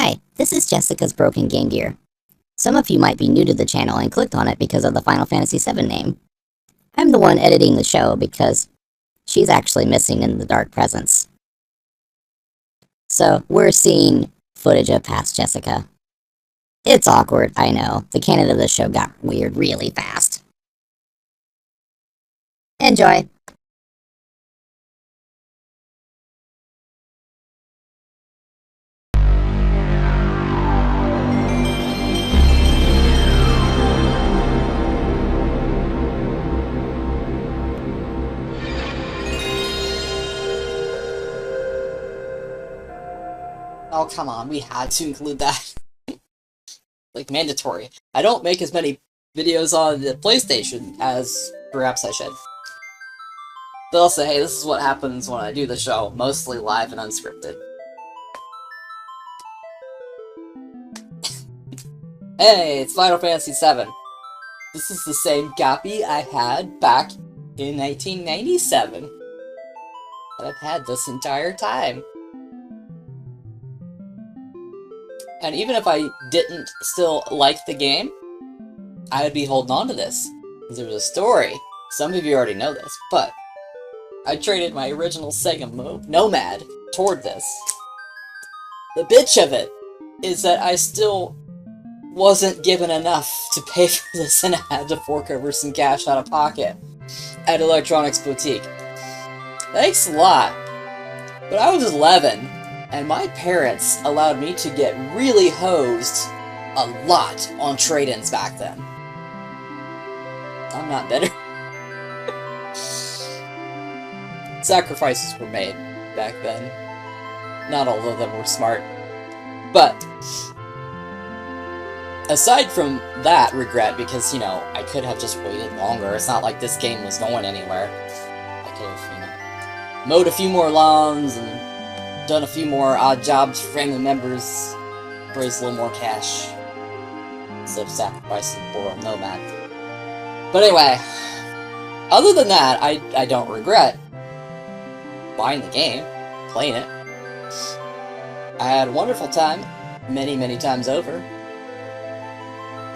Hi, this is Jessica's Broken Game Gear. Some of you might be new to the channel and clicked on it because of the Final Fantasy VII name. I'm the one editing the show because she's actually missing in the Dark Presence. So, we're seeing footage of past Jessica. It's awkward, I know. The canon of the show got weird really fast. Enjoy! Oh, come on, we had to include that. Like, mandatory. I don't make as many videos on the PlayStation as perhaps I should. But I'll say, hey, this is what happens when I do the show, mostly live and unscripted. Hey, it's Final Fantasy VII. This is the same copy I had back in 1997. That I've had this entire time. And even if I didn't still like the game, I would be holding on to this. Because there was a story. Some of you already know this, but I traded my original Sega Nomad toward this. The bitch of it is that I still wasn't given enough to pay for this and I had to fork over some cash out of pocket at Electronics Boutique. Thanks a lot. But I was 11. And my parents allowed me to get really hosed a lot on trade-ins back then. I'm not better. Sacrifices were made back then. Not all of them were smart. But aside from that regret, because, you know, I could have just waited longer. It's not like this game was going anywhere. I could have, you know, mowed a few more lawns and done a few more odd jobs for family members, raised a little more cash, instead of sacrificing poor old Nomad. But anyway, other than that, I don't regret buying the game, playing it. I had a wonderful time, many, many times over.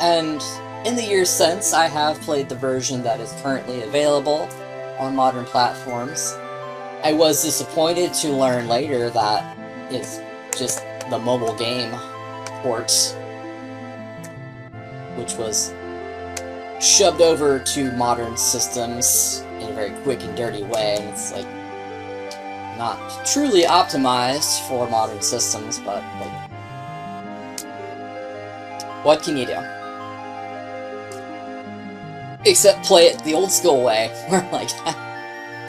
And in the years since, I have played the version that is currently available on modern platforms. I was disappointed to learn later that it's just the mobile game port, which was shoved over to modern systems in a very quick and dirty way, and it's like not truly optimized for modern systems, but like, what can you do? Except play it the old school way, where like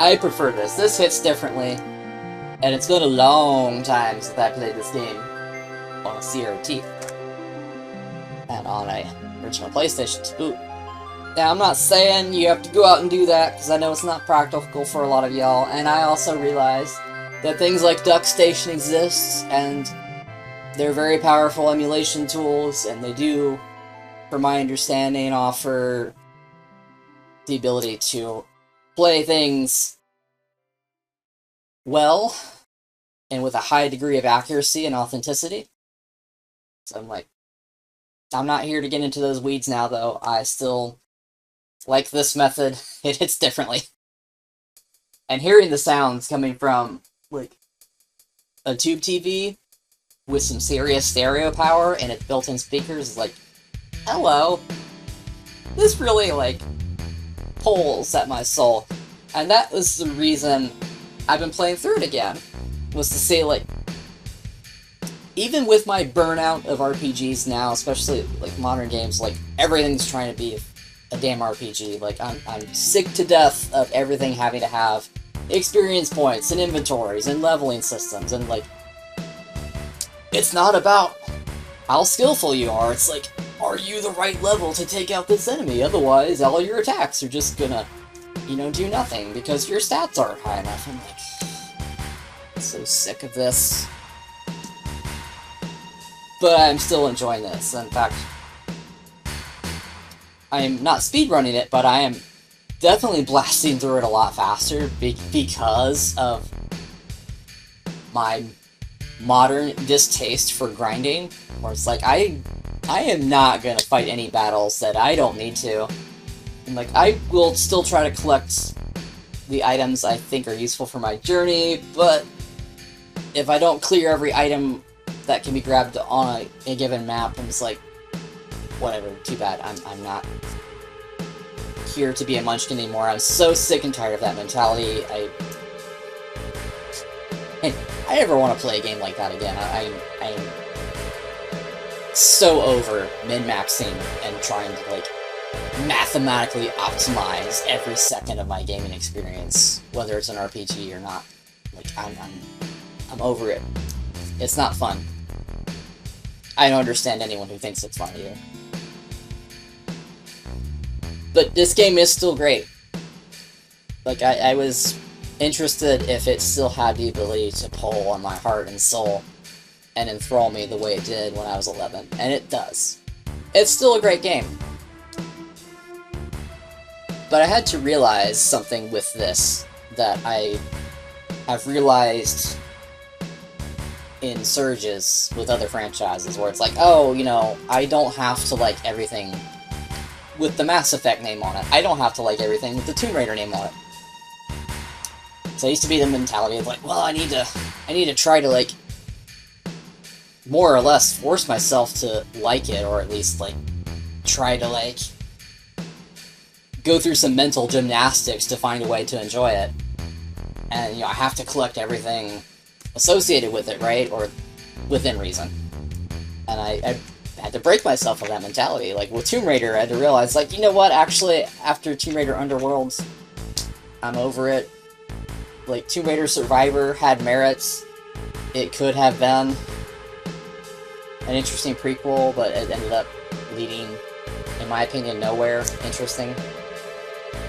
I prefer this. This hits differently, and it's been a long time since I played this game on a CRT and on a original PlayStation to boot. Now, I'm not saying you have to go out and do that, because I know it's not practical for a lot of y'all, and I also realize that things like DuckStation exist, and they're very powerful emulation tools, and they do, from my understanding, offer the ability to play things well, and with a high degree of accuracy and authenticity. So I'm like, I'm not here to get into those weeds now, though. I still like this method. It hits differently. And hearing the sounds coming from, like, a tube TV with some serious stereo power and its built-in speakers is like, hello. This really, like, pulls at my soul. And that was the reason I've been playing through it again, was to say, like, even with my burnout of RPGs now, especially, like, modern games, like, everything's trying to be a damn RPG. Like, I'm sick to death of everything having to have experience points, and inventories, and leveling systems, and, like, it's not about how skillful you are, it's like, are you the right level to take out this enemy? Otherwise, all your attacks are just gonna, you know, do nothing, because your stats aren't high enough. I'm like, I'm so sick of this. But I'm still enjoying this. In fact, I am not speedrunning it, but I am definitely blasting through it a lot faster because of my modern distaste for grinding, where it's like, I am not gonna fight any battles that I don't need to. And like, I will still try to collect the items I think are useful for my journey, but if I don't clear every item that can be grabbed on a given map, I'm just like, whatever, too bad, I'm not here to be a munchkin anymore. I'm so sick and tired of that mentality. I never want to play a game like that again. I am so over min-maxing and trying to, like, mathematically optimize every second of my gaming experience, whether it's an RPG or not. Like, I'm over it. It's not fun. I don't understand anyone who thinks it's fun either. But this game is still great. Like, I was interested if it still had the ability to pull on my heart and soul and enthrall me the way it did when I was 11, and it does. It's still a great game. But I had to realize something with this that I've realized in surges with other franchises, where it's like, oh, you know, I don't have to like everything with the Mass Effect name on it. I don't have to like everything with the Tomb Raider name on it. So it used to be the mentality of like, well, I need to try to like more or less force myself to like it, or at least like try to like go through some mental gymnastics to find a way to enjoy it. And, you know, I have to collect everything associated with it, right? Or within reason. And I had to break myself of that mentality. Like, with Tomb Raider, I had to realize, like, you know what, actually, after Tomb Raider Underworlds, I'm over it. Like, Tomb Raider Survivor had merits. It could have been an interesting prequel, but it ended up leading, in my opinion, nowhere interesting.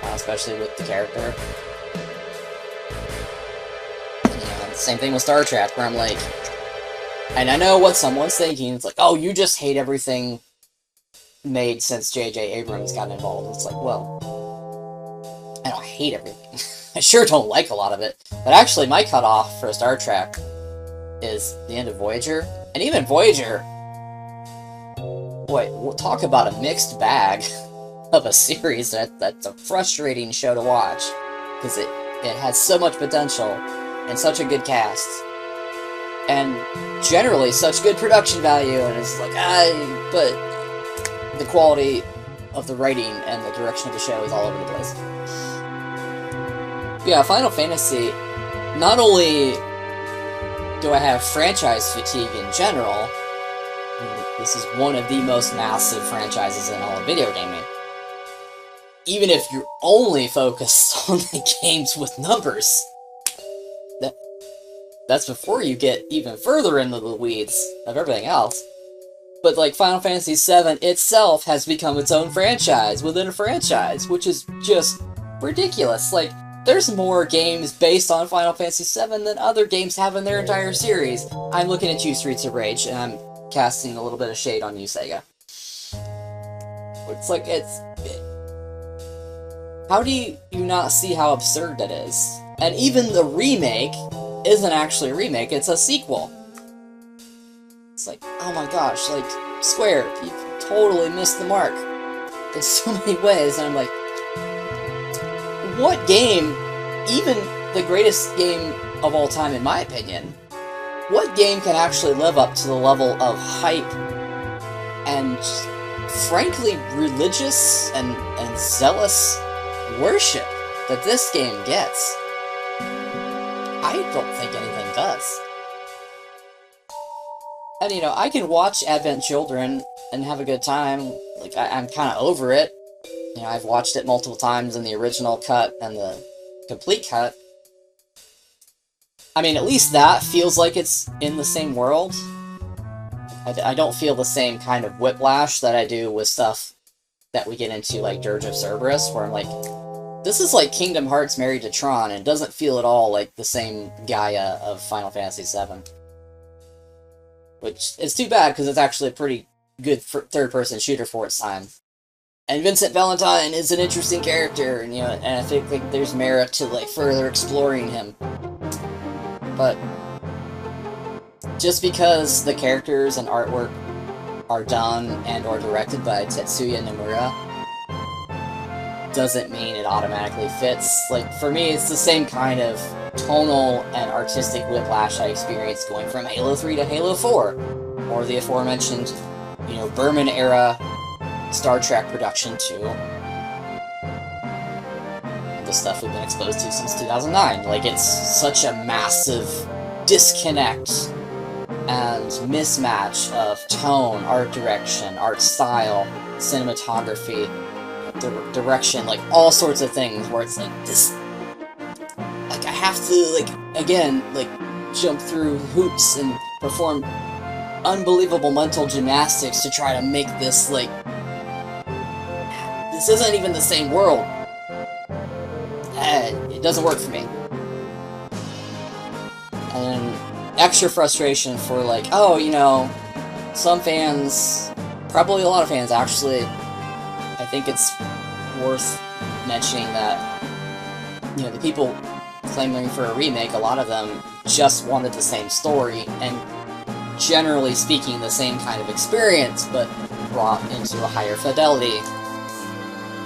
Especially with the character. Same thing with Star Trek, where I'm like, and I know what someone's thinking, it's like, oh, you just hate everything made since J.J. Abrams got involved. It's like, well, I don't hate everything. I sure don't like a lot of it. But actually, my cutoff for Star Trek is the end of Voyager. And even Voyager, boy, we'll talk about a mixed bag of a series that's a frustrating show to watch. Because it has so much potential, and such a good cast, and generally such good production value, and it's like, but the quality of the writing and the direction of the show is all over the place. Yeah, Final Fantasy, not only do I have franchise fatigue in general, this is one of the most massive franchises in all of video gaming. Even if you're only focused on the games with numbers. That's before you get even further into the weeds of everything else. But like Final Fantasy VII itself has become its own franchise within a franchise, which is just ridiculous. Like, there's more games based on Final Fantasy VII than other games have in their entire series. I'm looking at you, Streets of Rage, and I'm casting a little bit of shade on you, Sega. It's like, how do you not see how absurd that is? And even the remake isn't actually a remake, it's a sequel. It's like, oh my gosh, like, Square, you totally missed the mark in so many ways, and I'm like, what game, even the greatest game of all time in my opinion, what game can actually live up to the level of hype and, frankly, religious and zealous worship that this game gets? I don't think anything does. And, you know, I can watch Advent Children and have a good time. Like, I'm kind of over it. You know, I've watched it multiple times in the original cut and the complete cut. I mean, at least that feels like it's in the same world. I don't feel the same kind of whiplash that I do with stuff that we get into, like Dirge of Cerberus, where I'm like, this is like Kingdom Hearts married to Tron, and it doesn't feel at all like the same Gaia of Final Fantasy VII. Which is too bad, because it's actually a pretty good third-person shooter for its time. And Vincent Valentine is an interesting character, and, you know, and I think like, there's merit to like further exploring him. But just because the characters and artwork are done and or directed by Tetsuya Nomura doesn't mean it automatically fits. Like, for me, it's the same kind of tonal and artistic whiplash I experienced going from Halo 3 to Halo 4, or the aforementioned, you know, Berman-era Star Trek production to the stuff we've been exposed to since 2009. Like, it's such a massive disconnect and mismatch of tone, art direction, art style, cinematography, direction, like, all sorts of things, where it's like, this, like, I have to, like, again, like, jump through hoops and perform unbelievable mental gymnastics to try to make this, like, this isn't even the same world. It doesn't work for me. And extra frustration for, like, oh, you know, some fans, probably a lot of fans, actually, I think it's worth mentioning that, you know, the people clamoring for a remake, a lot of them just wanted the same story, and generally speaking, the same kind of experience, but brought into a higher fidelity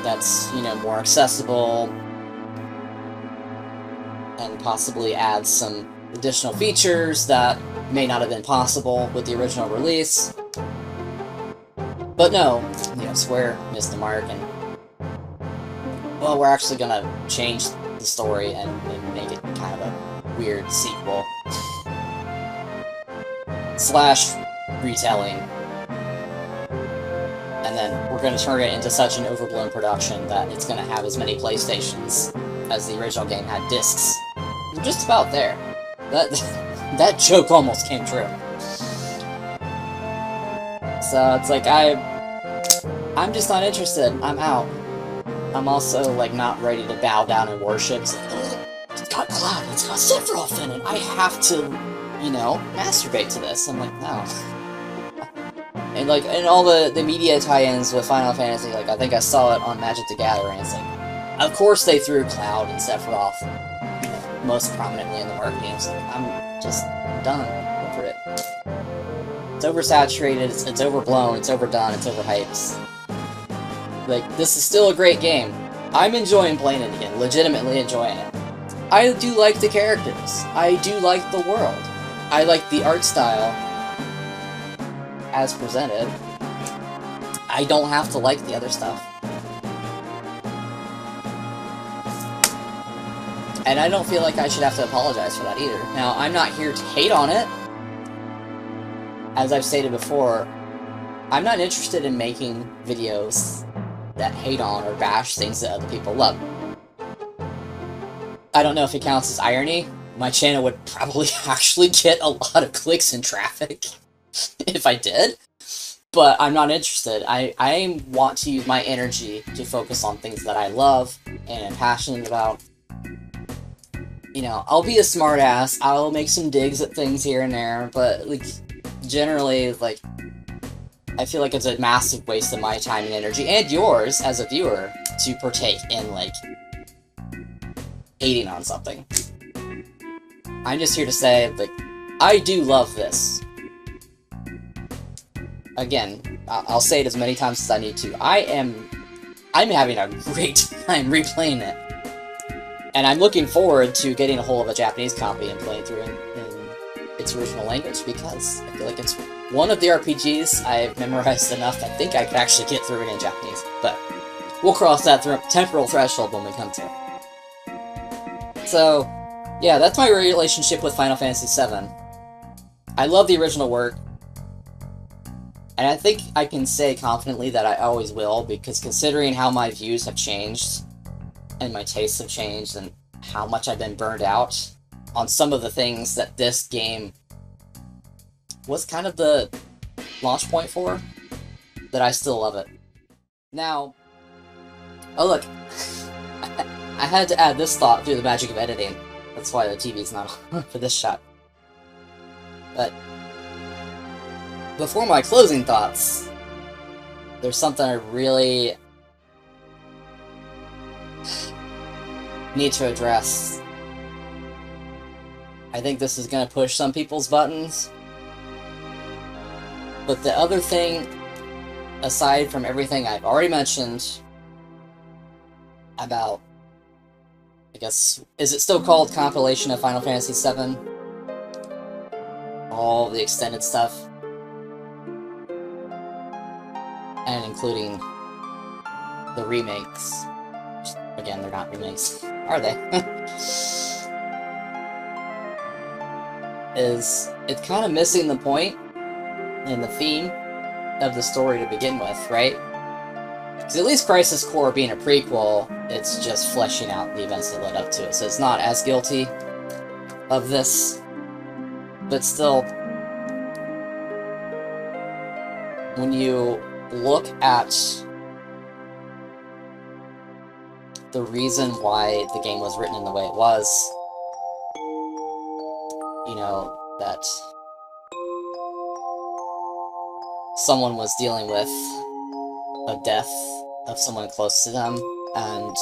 that's, you know, more accessible, and possibly adds some additional features that may not have been possible with the original release. But no, you know, Square missed the mark, and, well, we're actually gonna change the story and make it kind of a weird sequel slash retelling, and then we're gonna turn it into such an overblown production that it's gonna have as many PlayStations as the original game had discs. We're just about there. That joke almost came true. So it's like, I'm just not interested. I'm out. I'm also, like, not ready to bow down and worship. It's like, oh, it's got Cloud, it's got Sephiroth in it. I have to, you know, masturbate to this. I'm like, no. And, like, and all the media tie-ins with Final Fantasy, like, I think I saw it on Magic the Gathering. It's like, of course they threw Cloud and Sephiroth, you know, most prominently in the marketing. It's like, I'm just done over it. It's oversaturated, it's overblown, it's overdone, it's overhyped. Like, this is still a great game. I'm enjoying playing it again, legitimately enjoying it. I do like the characters. I do like the world. I like the art style as presented. I don't have to like the other stuff. And I don't feel like I should have to apologize for that either. Now, I'm not here to hate on it. As I've stated before, I'm not interested in making videos that hate on or bash things that other people love. I don't know if it counts as irony. My channel would probably actually get a lot of clicks and traffic if I did. But I'm not interested. I want to use my energy to focus on things that I love and am passionate about. You know, I'll be a smartass, I'll make some digs at things here and there, but, like, generally, like, I feel like it's a massive waste of my time and energy, and yours, as a viewer, to partake in, like, hating on something. I'm just here to say, like, I do love this. Again, I'll say it as many times as I need to. I'm having a great time replaying it. And I'm looking forward to getting a hold of a Japanese copy and playing through in its original language, because I feel like it's one of the RPGs I've memorized enough I think I could actually get through it in Japanese. But we'll cross that temporal threshold when we come to it. So, yeah, that's my relationship with Final Fantasy VII. I love the original work. And I think I can say confidently that I always will, because considering how my views have changed, and my tastes have changed, and how much I've been burned out on some of the things that this game was kind of the launch point for, that I still love it. Now, oh look, I had to add this thought through the magic of editing. That's why the TV's not on for this shot. But before my closing thoughts, there's something I really need to address. I think this is gonna push some people's buttons, But the other thing, aside from everything I've already mentioned about, I guess, is it still called compilation of Final Fantasy VII? All the extended stuff. And including the remakes. Again, they're not remakes, are they? Is it's kind of missing the point and the theme of the story to begin with, right? Because at least Crisis Core being a prequel, it's just fleshing out the events that led up to it, so it's not as guilty of this. But still, when you look at the reason why the game was written in the way it was, you know, that someone was dealing with a death of someone close to them, and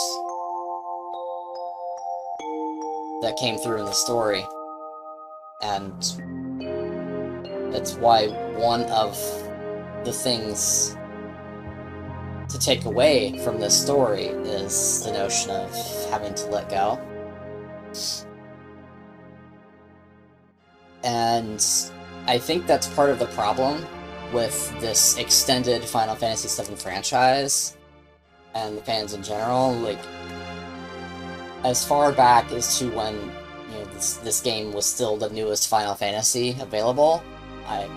that came through in the story. And that's why one of the things to take away from this story is the notion of having to let go. And I think that's part of the problem with this extended Final Fantasy VII franchise and the fans in general. Like, as far back as to when, you know, this game was still the newest Final Fantasy available, I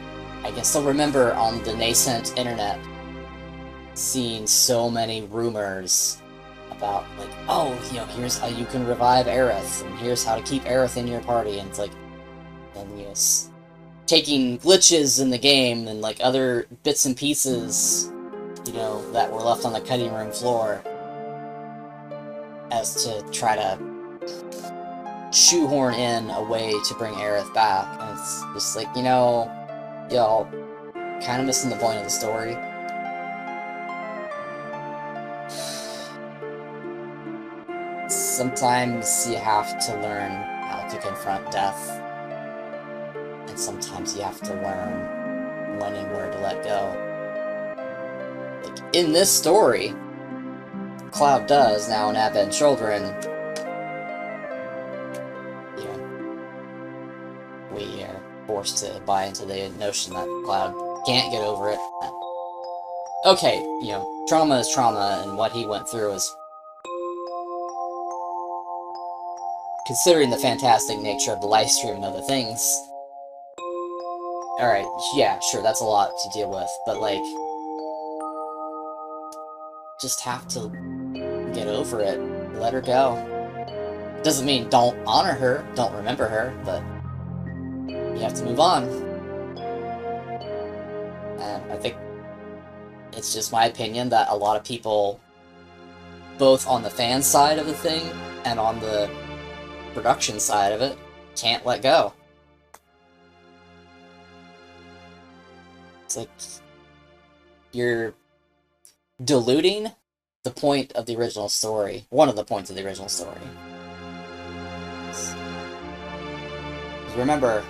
can still remember on the nascent internet seeing so many rumors about, like, oh, you know, here's how you can revive Aerith, and here's how to keep Aerith in your party, and it's like, and you know, taking glitches in the game and like other bits and pieces, you know, that were left on the cutting room floor as to try to shoehorn in a way to bring Aerith back. And it's just like, you know, y'all kind of missing the point of the story. Sometimes you have to learn how to confront death, and sometimes you have to learn when and where to let go. Like, in this story, Cloud does, now in Advent Children, you know, we are forced to buy into the notion that Cloud can't get over it. Okay, you know, trauma is trauma, and what he went through is, considering the fantastic nature of the live stream and other things, alright, yeah, sure, that's a lot to deal with, but, like, just have to get over it, let her go. Doesn't mean don't honor her, don't remember her, but you have to move on. And I think it's just my opinion that a lot of people, both on the fan side of the thing and on the production side of it, can't let go. It's like you're diluting the point of the original story, one of the points of the original story. Remember,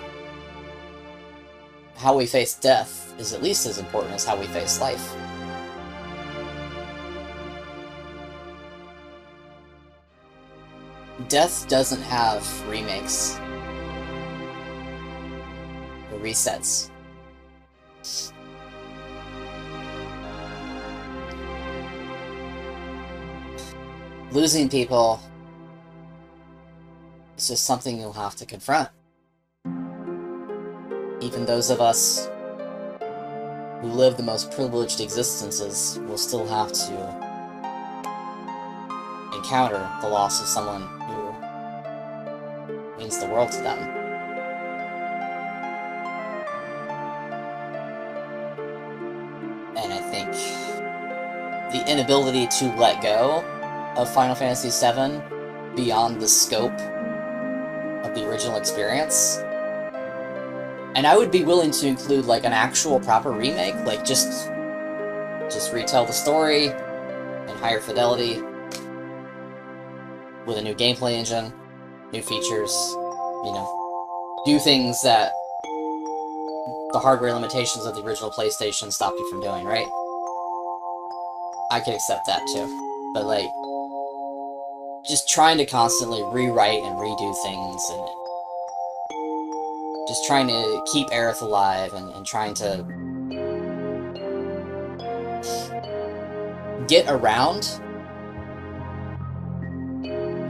how we face death is at least as important as how we face life. Death doesn't have remakes or resets. Losing people is just something you'll have to confront. Even those of us who live the most privileged existences will still have to encounter the loss of someone who means the world to them. And I think the inability to let go of Final Fantasy VII beyond the scope of the original experience. And I would be willing to include, like, an actual proper remake, like, just retell the story in higher fidelity, with a new gameplay engine, new features, you know, do things that the hardware limitations of the original PlayStation stopped you from doing, right? I could accept that too. But, like, just trying to constantly rewrite and redo things, and just trying to keep Aerith alive, and trying to get around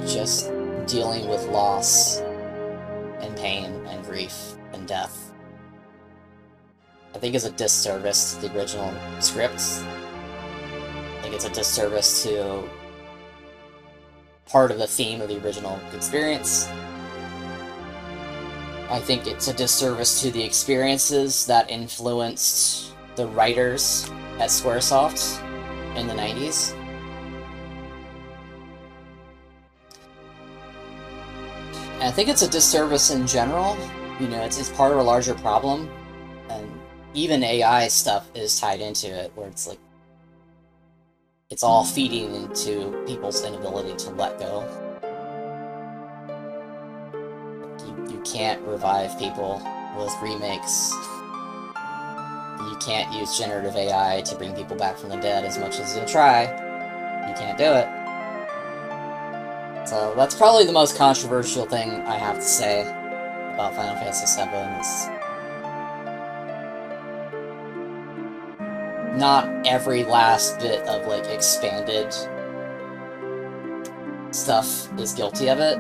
just dealing with loss and pain and grief and death, I think is a disservice to the original scripts. I think it's a disservice to part of the theme of the original experience. I think it's a disservice to the experiences that influenced the writers at Squaresoft in the 90s. And I think it's a disservice in general. You know, it's part of a larger problem, and even AI stuff is tied into it, where it's like, it's all feeding into people's inability to let go. You can't revive people with remakes. You can't use generative AI to bring people back from the dead as much as you'll try. You can't do it. So that's probably the most controversial thing I have to say about Final Fantasy VII. Is not every last bit of, like, expanded stuff is guilty of it,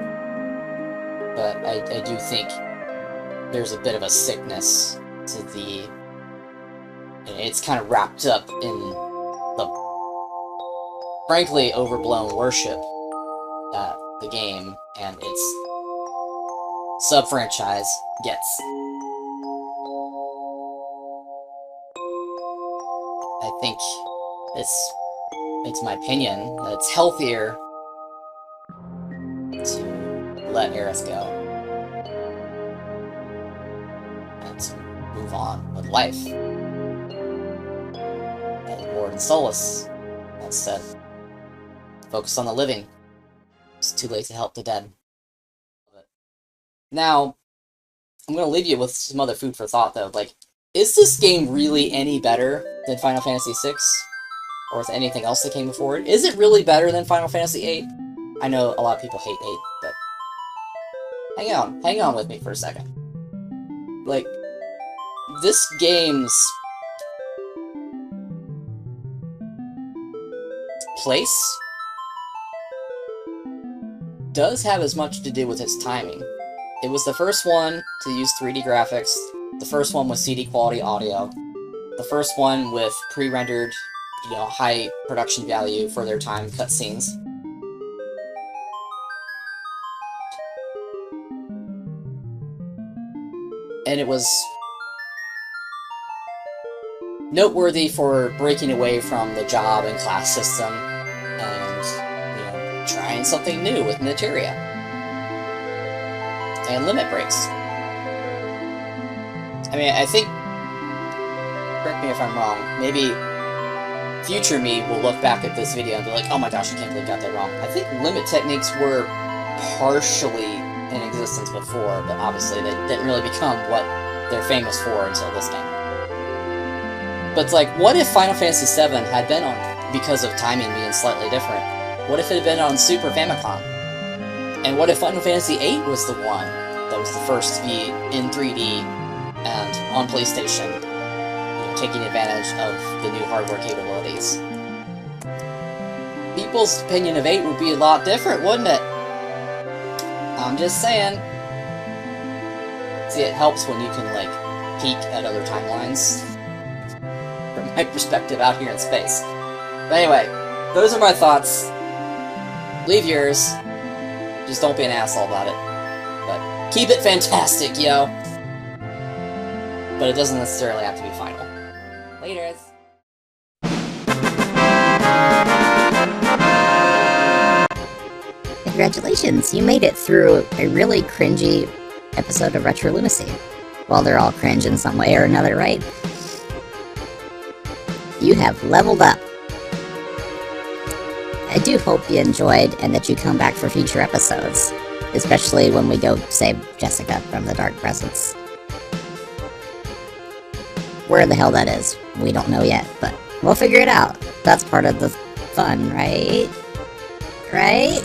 but I do think there's a bit of a sickness to the... It's kind of wrapped up in the, frankly, overblown worship that the game and its sub-franchise gets. I think it's my opinion that it's healthier to let Aerith go and to move on with life. And Lord and Solus instead. Focus on the living. It's too late to help the dead. Now, I'm gonna leave you with some other food for thought, though. Like, is this game really any better than Final Fantasy VI? Or with anything else that came before it? Is it really better than Final Fantasy VIII? I know a lot of people hate 8, but... Hang on with me for a second. Like, this game's place does have as much to do with its timing. It was the first one to use 3D graphics, the first one with CD quality audio, the first one with pre-rendered, you know, high production value for their time cutscenes. And it was noteworthy for breaking away from the job and class system and, you know, trying something new with materia and limit breaks. I mean, I think, correct me if I'm wrong, maybe future me will look back at this video and be like, oh my gosh, I can't believe I got that wrong. I think limit techniques were partially in existence before, but obviously they didn't really become what they're famous for until this game. But it's like, what if Final Fantasy VII had been on, because of timing being slightly different, what if it had been on Super Famicom? And what if Final Fantasy VIII was the one that was the first to be in 3D and on PlayStation, you know, taking advantage of the new hardware capabilities? People's opinion of 8 would be a lot different, wouldn't it? I'm just saying. See, it helps when you can, like, peek at other timelines. From my perspective out here in space. But anyway, those are my thoughts. Leave yours. Just don't be an asshole about it. But keep it fantastic, yo! But it doesn't necessarily have to be final. Laters! Congratulations, you made it through a really cringy episode of Retro Lunacy. Well, they're all cringe in some way or another, right? You have leveled up. I do hope you enjoyed and that you come back for future episodes, especially when we go save Jessica from the Dark Presence. Where the hell that is, we don't know yet, but we'll figure it out. That's part of the fun, right? Right?